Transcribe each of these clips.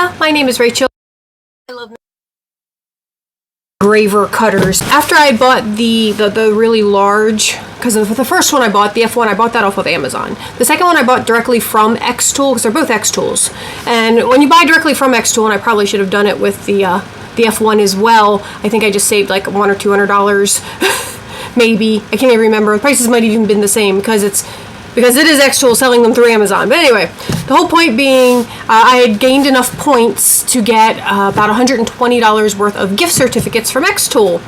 Delia. My name is Rachel. I love engraver cutters. After I bought the really large, because the first one I bought, the F1, I bought that off of Amazon. The second one I bought directly from XTOOL, because they're both XTOOLs. And when you buy directly from XTOOL, and I probably should have done it with the F1 as well, I think I just saved like $100 or $200, maybe. I can't even remember. The prices might have even been the same because it is XTOOL selling them through Amazon. But anyway, the whole point being, I had gained enough points to get about $120 worth of gift certificates from XTOOL.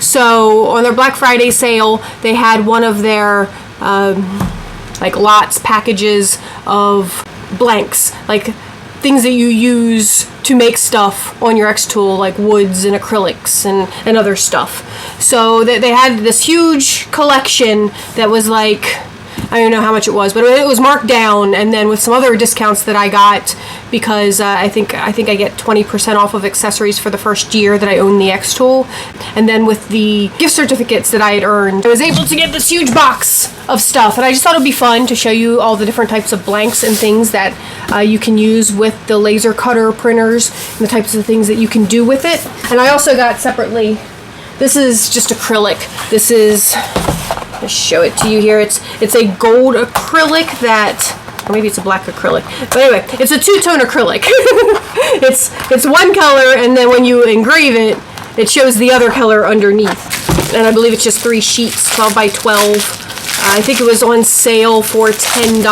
So on their Black Friday sale, they had one of their like lots, packages of blanks, like things that you use to make stuff on your XTOOL, like woods and acrylics and other stuff. So they had this huge collection that was like, I don't know how much it was, but it was marked down, and then with some other discounts that I got, because I think I get 20% off of accessories for the first year that I own the XTOOL, and then with the gift certificates that I had earned, I was able to get this huge box of stuff, and I just thought it would be fun to show you all the different types of blanks and things that you can use with the laser cutter printers, and the types of things that you can do with it. And I also got separately, this is just acrylic. This is, I'll show it to you here. It's a gold acrylic that, or maybe it's a black acrylic. But anyway, it's a two-tone acrylic. it's one color, and then when you engrave it, it shows the other color underneath. And I believe it's just 3 sheets, 12 by 12. I think it was on sale for $10.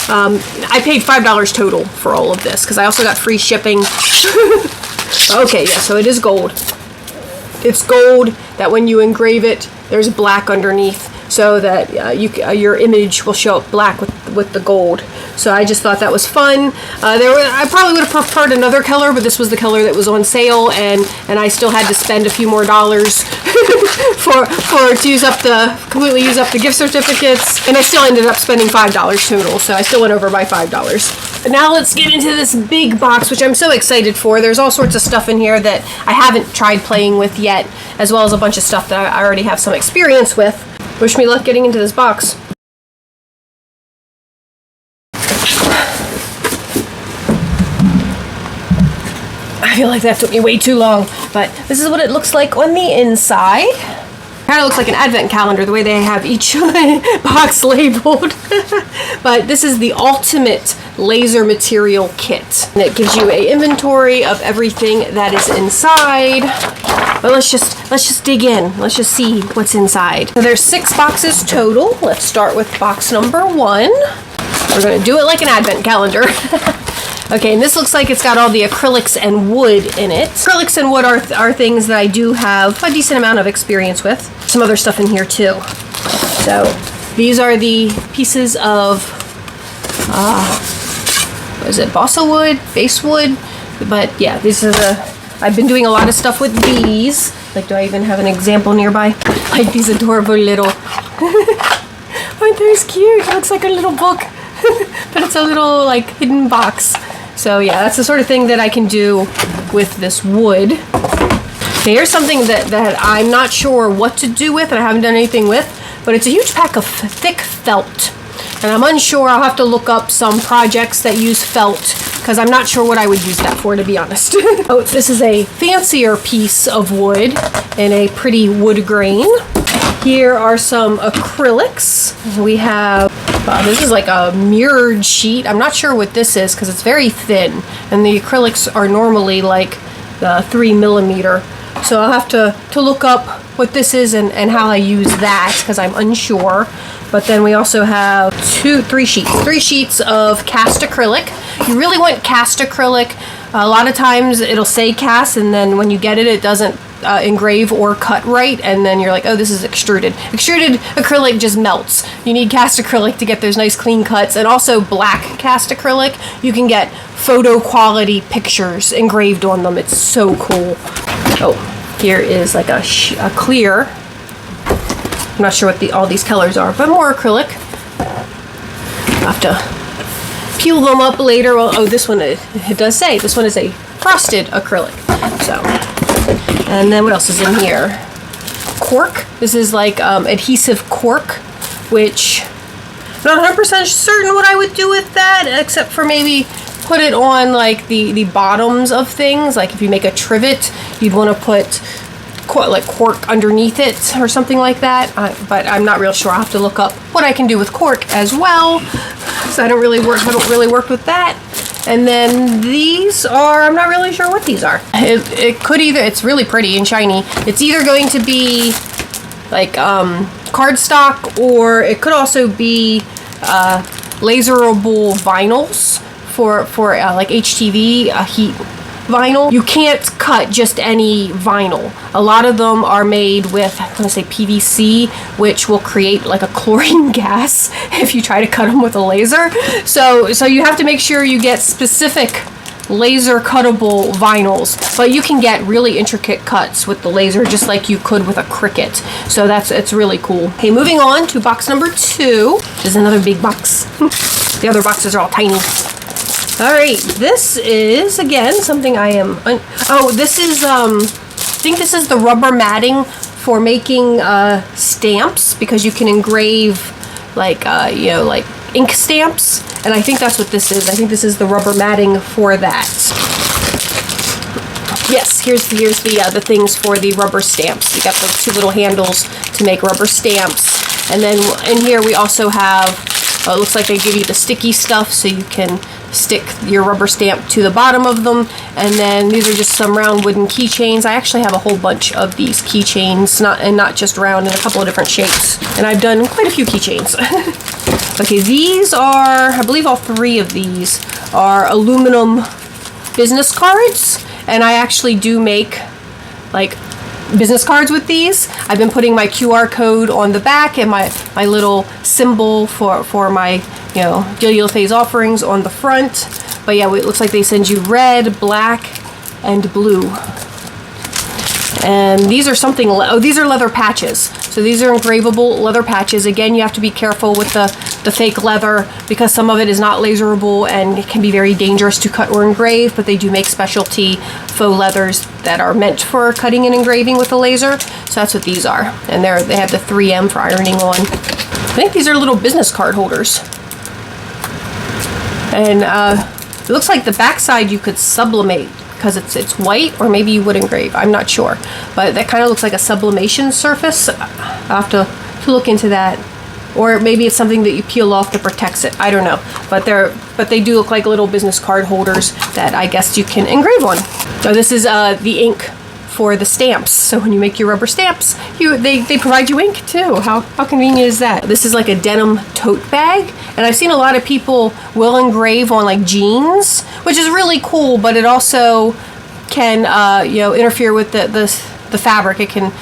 I paid $5 total for all of this because I also got free shipping. Okay, yeah, so it is gold. It's gold that when you engrave it, there's black underneath, so that your image will show up black with the gold. So I just thought that was fun. I probably would have preferred another color, but this was the color that was on sale, and I still had to spend a few more dollars to completely use up the gift certificates, and I still ended up spending $5 total. So I still went over by $5. Now let's get into this big box, which I'm so excited for. There's all sorts of stuff in here that I haven't tried playing with yet, as well as a bunch of stuff that I already have some experience with. Wish me luck getting into this box. I feel like that took me way too long, but this is what it looks like on the inside. Kind of looks like an advent calendar, the way they have each box labeled. But this is the ultimate laser material kit. And it gives you an inventory of everything that is inside. But let's just dig in. Let's just see what's inside. So there's 6 boxes total. Let's start with box number 1. We're gonna do it like an advent calendar. Okay, and this looks like it's got all the acrylics and wood in it. Acrylics and wood are things that I do have a decent amount of experience with. Some other stuff in here too. So these are the pieces of, what is it, balsa wood, basswood? But yeah, these are I've been doing a lot of stuff with these. Like, do I even have an example nearby? Like these adorable little, aren't those cute? It looks like a little book, but it's a little like hidden box. So yeah, that's the sort of thing that I can do with this wood. Okay, here's something that I'm not sure what to do with, and I haven't done anything with, but it's a huge pack of thick felt. And I'm unsure, I'll have to look up some projects that use felt, because I'm not sure what I would use that for, to be honest. Oh, this is a fancier piece of wood in a pretty wood grain. Here are some acrylics. We have, this is like a mirrored sheet. I'm not sure what this is because it's very thin, and the acrylics are normally like the 3mm. So I'll have to look up what this is and how I use that, because I'm unsure. But then we also have 3 sheets of cast acrylic. You really want cast acrylic. A lot of times it'll say cast, and then when you get it, it doesn't engrave or cut right, and then you're like, oh, this is extruded. Extruded acrylic just melts. You need cast acrylic to get those nice clean cuts, and also black cast acrylic. You can get photo quality pictures engraved on them. It's so cool. Oh, here is like a clear. I'm not sure what all these colors are, but more acrylic. I'll have to peel them up later. Well, oh, this one, it does say this one is a frosted acrylic. So, and then what else is in here? Cork. This is like adhesive cork, which I'm not 100% certain what I would do with that, except for maybe put it on like the bottoms of things. Like if you make a trivet, you'd want to put like cork underneath it or something like that. But I'm not real sure. I'll have to look up what I can do with cork as well. So I don't really work with that. And then these are, I'm not really sure what these are. It could either, it's really pretty and shiny. It's either going to be like cardstock, or it could also be laserable vinyls for like HTV heat vinyl. You can't cut just any vinyl. A lot of them are made with, I'm gonna say PVC, which will create like a chlorine gas if you try to cut them with a laser. So you have to make sure you get specific laser cuttable vinyls, but you can get really intricate cuts with the laser just like you could with a Cricut. So it's really cool. Okay, moving on to box number 2. This is another big box. The other boxes are all tiny. All right, this is again something I am. This is I think this is the rubber matting for making stamps, because you can engrave like like ink stamps, and I think that's what this is. I think this is the rubber matting for that. Yes, here's the things for the rubber stamps. You got the 2 little handles to make rubber stamps, and then in here we also have. It looks like they give you the sticky stuff so you can stick your rubber stamp to the bottom of them. And then these are just some round wooden keychains. I actually have a whole bunch of these keychains, not just round, in a couple of different shapes. And I've done quite a few keychains. Okay, these are, I believe all 3 of these are aluminum business cards. And I actually do make like business cards with these. I've been putting my QR code on the back and my little symbol for my Delia LeFay's offerings on the front. But yeah, it looks like they send you red, black, and blue. And these are these are leather patches. So these are engravable leather patches. Again, you have to be careful with the fake leather, because some of it is not laserable and it can be very dangerous to cut or engrave, but they do make specialty faux leathers that are meant for cutting and engraving with a laser. So that's what these are. And they have the 3M for ironing on. I think these are little business card holders. And it looks like the backside you could sublimate, because it's white, or maybe you would engrave. I'm not sure, but that kind of looks like a sublimation surface. I'll have to look into that, or maybe it's something that you peel off that protects it. I don't know, but they do look like little business card holders that I guess you can engrave on. So this is the ink for the stamps. So when you make your rubber stamps, they provide you ink too. How convenient is that? This is like a denim tote bag, and I've seen a lot of people will engrave on like jeans, which is really cool, but it also can interfere with the fabric. It can,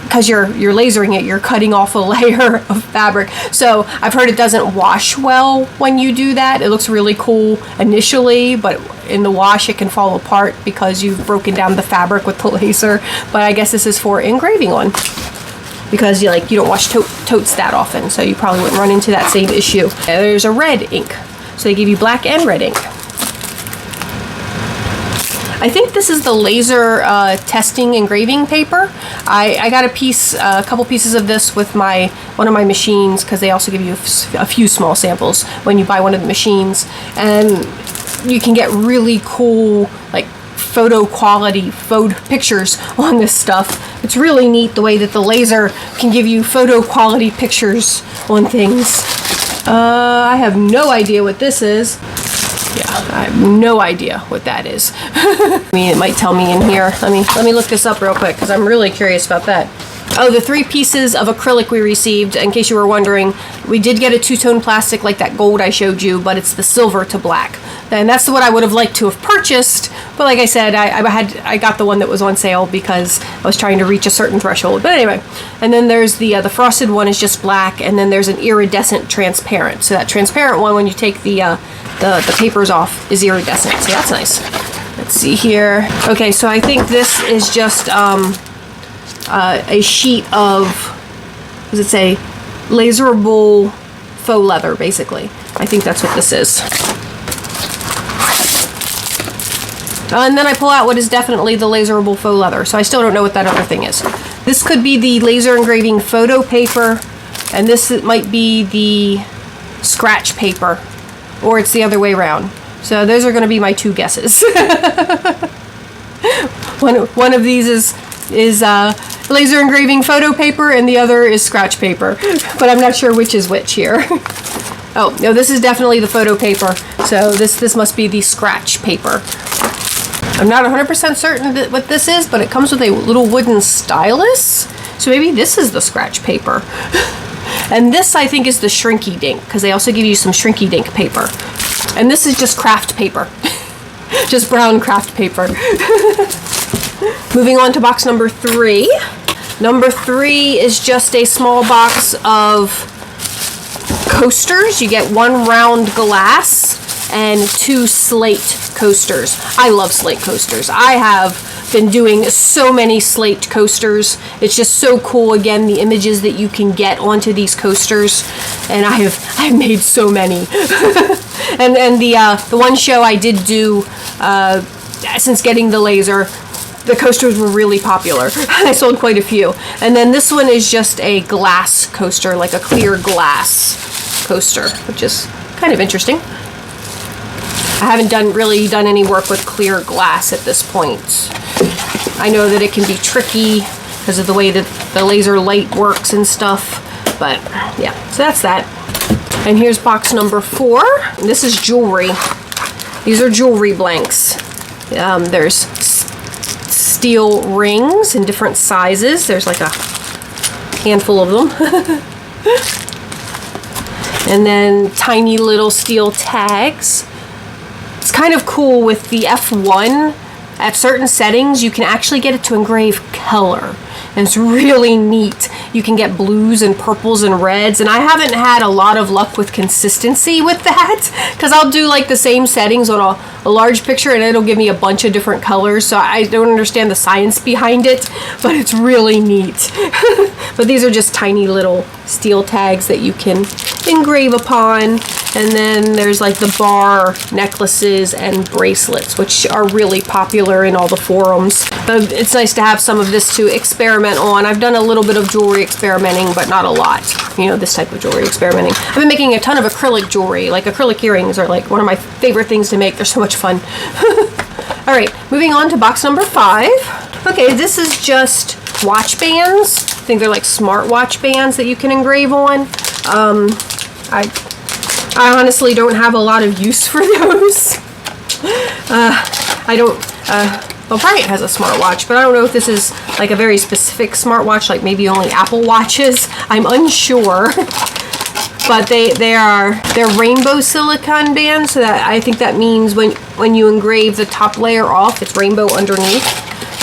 because you're lasering it, you're cutting off a layer of fabric. So I've heard it doesn't wash well when you do that. It looks really cool initially, but in the wash it can fall apart because you've broken down the fabric with the laser. But I guess this is for engraving on, because you don't wash totes that often, so you probably wouldn't run into that same issue. There's a red ink, so they give you black and red ink. I think this is the laser testing engraving paper. I got a couple pieces of this with one of my machines, because they also give you a few small samples when you buy one of the machines, and you can get really cool like photo quality pictures on this stuff. It's really neat the way that the laser can give you photo quality pictures on things. I have no idea what this is. Yeah, I have no idea what that is. I mean, it might tell me in here. Let me look this up real quick, because I'm really curious about that. Oh, the 3 pieces of acrylic we received, in case you were wondering, we did get a 2-tone plastic like that gold I showed you, but it's the silver to black. And that's what I would have liked to have purchased, but like I said, I got the one that was on sale because I was trying to reach a certain threshold. But anyway, and then there's the frosted one is just black, and then there's an iridescent transparent. So that transparent one, when you take the papers off, is iridescent. So that's nice. Let's see here. Okay, so I think this is just a sheet of, what does it say? Laserable faux leather, basically. I think that's what this is. And then I pull out what is definitely the laserable faux leather. So I still don't know what that other thing is. This could be the laser engraving photo paper, and this might be the scratch paper, or it's the other way around. So those are going to be my two guesses. One of these is laser engraving photo paper, and the other is scratch paper. But I'm not sure which is which here. Oh, no, this is definitely the photo paper. So this must be the scratch paper. I'm not 100% certain what this is, but it comes with a little wooden stylus. So maybe this is the scratch paper. And this, I think, is the shrinky dink, because they also give you some shrinky dink paper. And this is just craft paper. Just brown craft paper. Moving on to box number 3. Number 3 is just a small box of coasters. You get 1 round glass and 2 slate coasters. I love slate coasters. I have been doing so many slate coasters. It's just so cool. Again, the images that you can get onto these coasters, and I've made so many. and the one show I did do since getting the laser, the coasters were really popular. I sold quite a few. And then this one is just a glass coaster, like a clear glass coaster, which is kind of interesting. I haven't really done any work with clear glass at this point. I know that it can be tricky because of the way that the laser light works and stuff, but yeah, so that's that. And here's box number 4. This is jewelry. These are jewelry blanks. There's steel rings in different sizes. There's like a handful of them. And then tiny little steel tags. It's kind of cool with the F1. At certain settings, you can actually get it to engrave color. And it's really neat. You can get blues and purples and reds. And I haven't had a lot of luck with consistency with that. Because I'll do like the same settings on a large picture and it'll give me a bunch of different colors. So I don't understand the science behind it. But it's really neat. But these are just tiny little steel tags that you can engrave upon. And then there's like the bar necklaces and bracelets, which are really popular in all the forums. But it's nice to have some of this to experiment on. I've done a little bit of jewelry experimenting, but not a lot. You know, this type of jewelry experimenting. I've been making a ton of acrylic jewelry. Like acrylic earrings are like one of my favorite things to make. They're so much fun. All right, moving on to box number 5. Okay, this is just watch bands. I think they're like smart watch bands that you can engrave on. I honestly don't have a lot of use for those. Well, probably it has a smartwatch, but I don't know if this is like a very specific smartwatch, like maybe only Apple Watches. I'm unsure. But they're rainbow silicone bands, so that I think that means when you engrave the top layer off, it's rainbow underneath.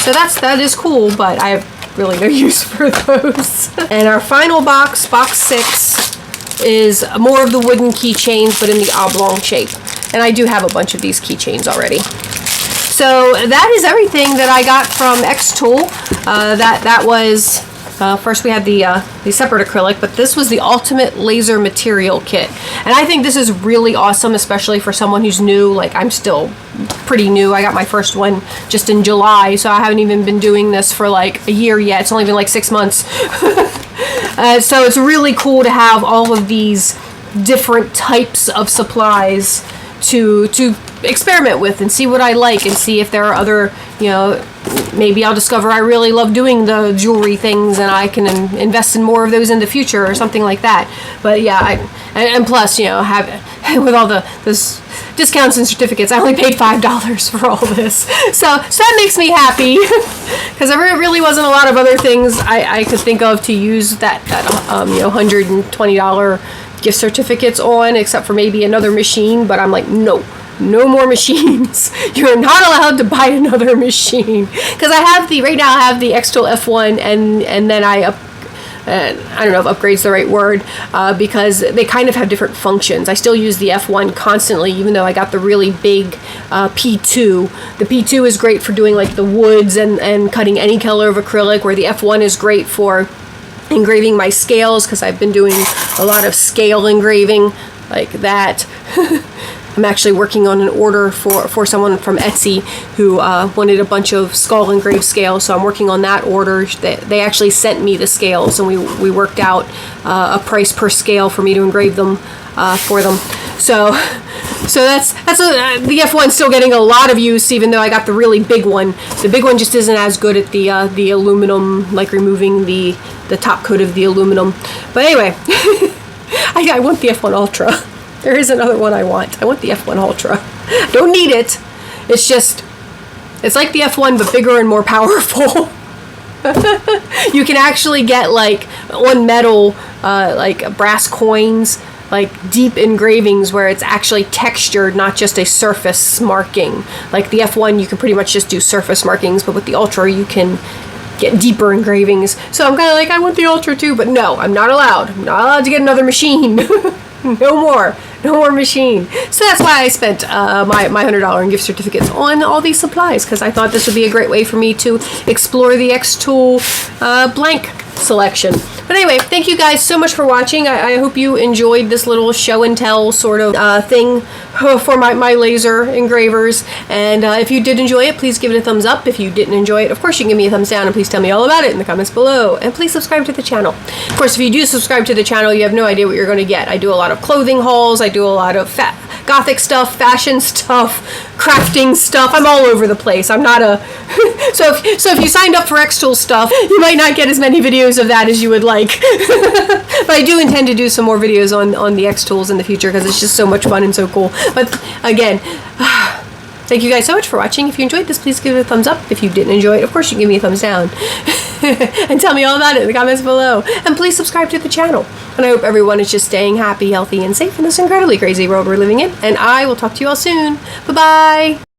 So that is cool, but I have really no use for those. And our final box, box 6, is more of the wooden keychains, but in the oblong shape. And I do have a bunch of these keychains already. So that is everything that I got from XTOOL. That was, first we had the separate acrylic, but this was the ultimate laser material kit. And I think this is really awesome, especially for someone who's new. Like, I'm still pretty new. I got my first one just in July, so I haven't even been doing this for like a year yet. It's only been like 6 months. So it's really cool to have all of these different types of supplies to experiment with and see what I like and see if there are other, you know, maybe I'll discover I really love doing the jewelry things and I can invest in more of those in the future or something like that. But yeah, and plus, you know, with all this discounts and certificates, I only paid $5 for all this. So that makes me happy because there really wasn't a lot of other things I could think of to use that you know, $120 gift certificates on, except for maybe another machine. But I'm like, no more machines. You're not allowed to buy another machine, because right now I have the XTOOL F1 and then I don't know if upgrade's the right word, because they kind of have different functions. I still use the F1 constantly, even though I got the really big P2. The P2 is great for doing like the woods and cutting any color of acrylic, where the F1 is great for engraving my scales, because I've been doing a lot of scale engraving like that. I'm actually working on an order for someone from Etsy who wanted a bunch of skull engraved scales, so I'm working on that order. They actually sent me the scales, and we worked out a price per scale for me to engrave them for them. So that's the F1's still getting a lot of use, even though I got the really big one. The big one just isn't as good at the aluminum, like removing the top coat of the aluminum. But anyway, I want the F1 Ultra. There is another one I want. I want the F1 Ultra. I don't need it. It's just, it's like the F1 but bigger and more powerful. You can actually get like on metal, like brass coins, like deep engravings where it's actually textured, not just a surface marking. Like the F1, you can pretty much just do surface markings, but with the Ultra, you can get deeper engravings. So I'm kind of like, I want the Ultra too, but no, I'm not allowed. I'm not allowed to get another machine. No more machine. So that's why I spent my $100 in gift certificates on all these supplies, because I thought this would be a great way for me to explore the XTOOL blank selection. But anyway, thank you guys so much for watching. I hope you enjoyed this little show and tell sort of thing for my laser engravers. And if you did enjoy it, please give it a thumbs up. If you didn't enjoy it, of course you can give me a thumbs down, and please tell me all about it in the comments below. And please subscribe to the channel. Of course, if you do subscribe to the channel, you have no idea what you're going to get. I do a lot of clothing hauls. I do a lot of Gothic stuff, fashion stuff, crafting stuff. I'm all over the place. I'm not a... so if you signed up for XTOOL stuff, you might not get as many videos of that as you would like. But I do intend to do some more videos on the XTOOLs in the future, because it's just so much fun and so cool. But again, thank you guys so much for watching. If you enjoyed this, please give it a thumbs up. If you didn't enjoy it, of course you can give me a thumbs down. And tell me all about it in the comments below. And please subscribe to the channel. And I hope everyone is just staying happy, healthy, and safe in this incredibly crazy world we're living in. And I will talk to you all soon. Bye-bye.